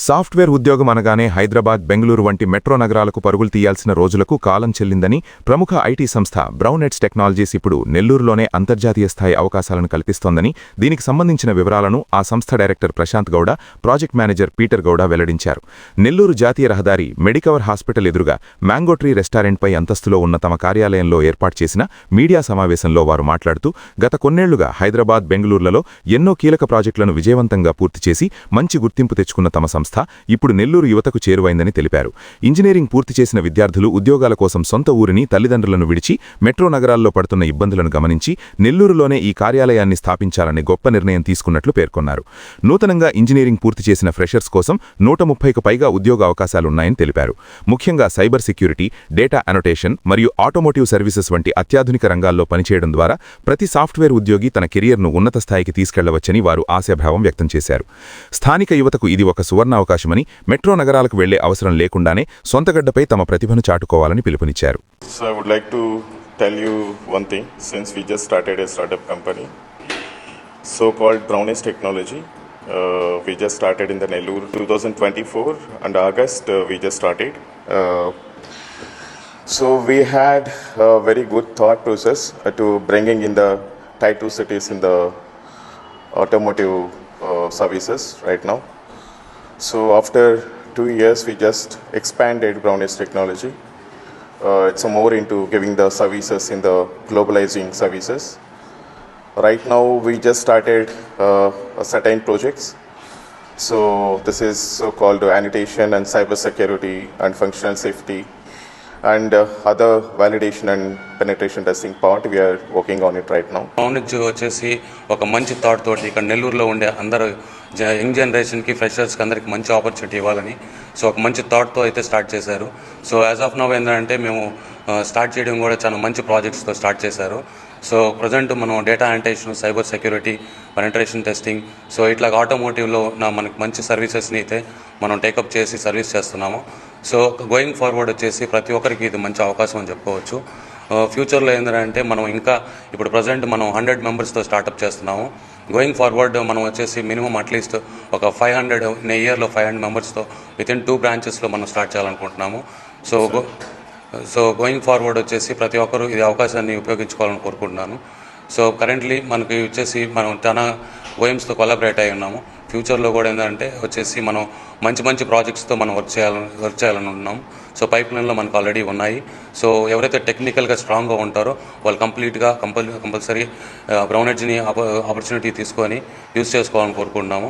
Software ఉద్యోగం అనగానే హైదరాబాద్, బెంగళూరు వంటి మెట్రో నగరాలకు పరుగులు తీయాల్సిన రోజులకు కాలం చెల్లిందని ప్రముఖ ఐటీ సంస్థ బ్రౌనెట్స్ టెక్నాలజీస్ ఇప్పుడు నెల్లూరులోనే అంతర్జాతీయ స్థాయి అవకాశాలను కల్పిస్తోందని, దీనికి సంబంధించిన వివరాలను ఆ సంస్థ director Prashant Gowda, project manager Peter Gowda వెల్లడించారు. నెల్లూరు జాతీయ రహదారి మెడికవర్ హాస్పిటల్ ఎదురుగా మ్యాంగోట్రీ రెస్టారెంట్పై అంతస్తులో ఉన్న తమ కార్యాలయంలో ఏర్పాటు చేసిన మీడియా సమావేశంలో వారు మాట్లాడుతూ, గత కొన్నేళ్లుగా హైదరాబాద్, బెంగళూరులలో ఎన్నో కీలక ప్రాజెక్టులను విజయవంతంగా పూర్తి చేసి మంచి గుర్తింపు తెచ్చుకున్న తమ సంస్థ ఇప్పుడు నెల్లూరు యువతకు చేరువైందని తెలిపారు. ఇంజనీరింగ్ పూర్తి చేసిన విద్యార్థులు ఉద్యోగాల కోసం సొంత ఊరిని, తల్లిదండ్రులను విడిచి మెట్రో నగరాల్లో పడుతున్న ఇబ్బందులను గమనించి నెల్లూరులోనే ఈ కార్యాలయాన్ని స్థాపించాలనే గొప్ప నిర్ణయం తీసుకున్నట్లు పేర్కొన్నారు. నూతనంగా ఇంజనీరింగ్ పూర్తి చేసిన ఫ్రెషర్స్ కోసం 130కు పైగా ఉద్యోగ అవకాశాలున్నాయని తెలిపారు. ముఖ్యంగా సైబర్ సెక్యూరిటీ, డేటా అనోటేషన్ మరియు ఆటోమోటివ్ సర్వీసెస్ వంటి అత్యాధునిక రంగాల్లో పనిచేయడం ద్వారా ప్రతి సాఫ్ట్వేర్ ఉద్యోగి తన కెరియర్ను ఉన్నత స్థాయికి తీసుకెళ్లవచ్చని వారు ఆశాభావం వ్యక్తం చేశారు. స్థానిక యువతకు ఇది ఒక సువర్ణావకాశమని, మెట్రో నగరాలకు వెళ్లే అవసరం లేకుండానే సొంతగడ్డపై తమ ప్రతిభను చాటుకోవాలని పిలుపునిచ్చారు. So I would like to tell you one thing. Since we just started a startup company, so-called Brownies Technology, we just started in the Nellore 2024 and August we just started. So we had a very good thought process to bringing in the Tier 2 cities in the automotive services right now. So after 2 years, we just expanded Brownies Technology. It's more into giving the services in the globalizing services. Right now, we just started certain projects. So this is so-called annotation and cyber security and functional safety and other validation and penetration testing part. We are working on it right now. బ్రౌనిజ్ వచ్చేసి ఒక మంచి thought తోటి ఇక్కడ నెల్లూరులో ఉండే అందరూ young జనరేషన్కి, ఫ్రెషర్స్కి అందరికి మంచి ఆపర్చునిటీ ఇవ్వాలని సో ఒక మంచి థాట్తో అయితే స్టార్ట్ చేశారు. సో యాజ్ ఆఫ్ నౌ ఏంటంటే మేము స్టార్ట్ చేయడం కూడా చాలా మంచి ప్రాజెక్ట్స్తో స్టార్ట్ చేశారు. సో ప్రజెంట్ మనం data annotation, cyber security, penetration testing, so ఇట్లా ఆటోమోటివ్లో మనకి మంచి సర్వీసెస్ని అయితే మనం టేకప్ చేసి సర్వీస్ చేస్తున్నాము. సో గోయింగ్ ఫార్వర్డ్ వచ్చేసి ప్రతి ఒక్కరికి ఇది మంచి అవకాశం అని చెప్పుకోవచ్చు. ఫ్యూచర్లో ఏంటంటే మనం ఇంకా ఇప్పుడు ప్రజెంట్ మనం 100 మెంబర్స్తో స్టార్టప్ చేస్తున్నాము. గోయింగ్ ఫార్వర్డ్ మనం వచ్చేసి మినిమం అట్లీస్ట్ ఒక 500 ఇన్ ఇయర్లో 500 మెంబర్స్తో వితిన్ 2 బ్రాంచెస్లో మనం స్టార్ట్ చేయాలనుకుంటున్నాము. సో గోయింగ్ ఫార్వర్డ్ వచ్చేసి ప్రతి ఒక్కరూ ఇది అవకాశాన్ని ఉపయోగించుకోవాలని కోరుకుంటున్నాను. సో కరెంట్లీ మనకి వచ్చేసి మనం చాలా ఓఎమ్స్తో కొలాబరేట్ అయి ఉన్నాము. ఫ్యూచర్లో కూడా ఏంటంటే వచ్చేసి మనం మంచి మంచి ప్రాజెక్ట్స్తో మనం వర్క్ చేయాలని ఉన్నాము. సో పైప్ లైన్లో మనకు ఆల్రెడీ ఉన్నాయి. సో ఎవరైతే టెక్నికల్గా స్ట్రాంగ్గా ఉంటారో వాళ్ళు కంప్లీట్గా కంపల్సరీ బ్రౌనెడ్జ్ని ఆపర్చునిటీ తీసుకొని యూజ్ చేసుకోవాలని కోరుకుంటున్నాము.